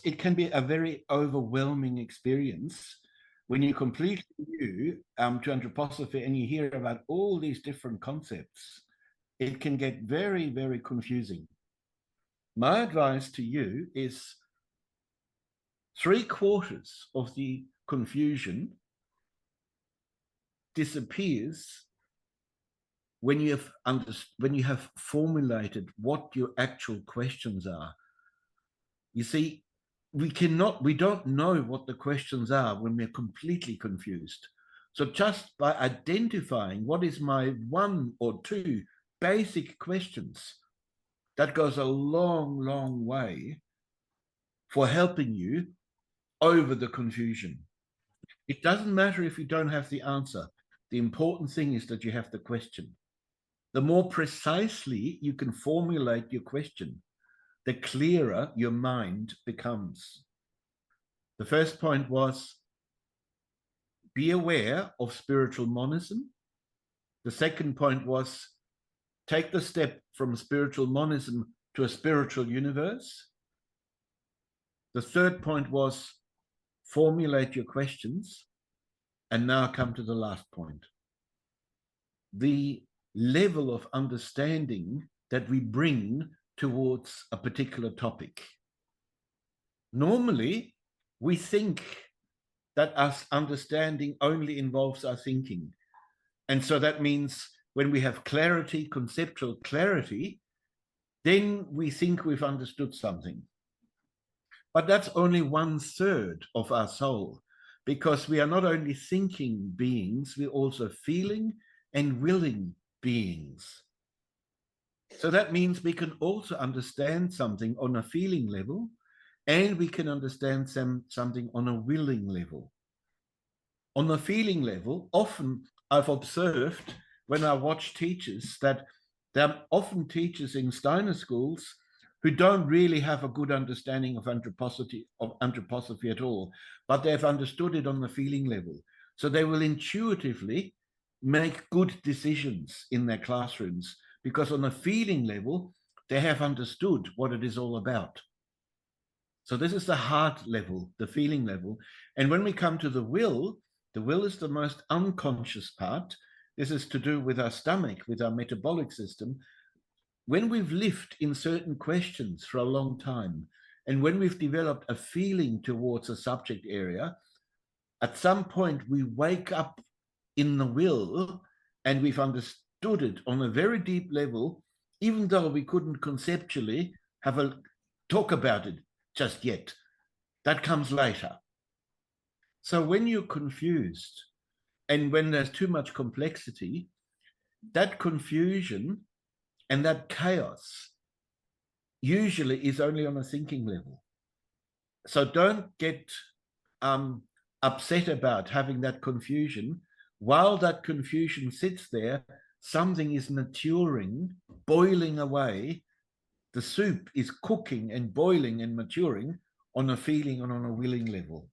it can be a very overwhelming experience when you're completely new to anthroposophy and you hear about all these different concepts. It can get very, very confusing. My advice to you is 3/4 of the confusion disappears when you have formulated what your actual questions are. You see, we don't know what the questions are when we're completely confused. So just by identifying what is my 1 or 2 basic questions, that goes a long, long way for helping you over the confusion. It doesn't matter if you don't have the answer. The important thing is that you have the question. The more precisely you can formulate your question, the clearer your mind becomes. The first point was, be aware of spiritual monism. The second point was, take the step from spiritual monism to a spiritual universe. The third point was, formulate your questions. And now come to the last point. The level of understanding that we bring towards a particular topic. Normally, we think that us understanding only involves our thinking. And so that means when we have clarity, conceptual clarity, then we think we've understood something. But that's only 1/3 of our soul, because we are not only thinking beings, we're also feeling and willing beings. So that means we can also understand something on a feeling level, and we can understand something on a willing level. On a feeling level, often I've observed when I watch teachers that there are often teachers in Steiner schools who don't really have a good understanding of anthroposophy at all, but they've understood it on the feeling level. So they will intuitively make good decisions in their classrooms, because on a feeling level, they have understood what it is all about. So this is the heart level, the feeling level. And when we come to the will is the most unconscious part. This is to do with our stomach, with our metabolic system. When we've lived in certain questions for a long time, and when we've developed a feeling towards a subject area, at some point we wake up in the will and we've understood it on a very deep level, even though we couldn't conceptually have a talk about it just yet. That comes later. So when you're confused and when there's too much complexity, that confusion and that chaos usually is only on a thinking level. So don't get upset about having that confusion. While that confusion sits there, something is maturing, boiling away. The soup is cooking and boiling and maturing on a feeling and on a willing level.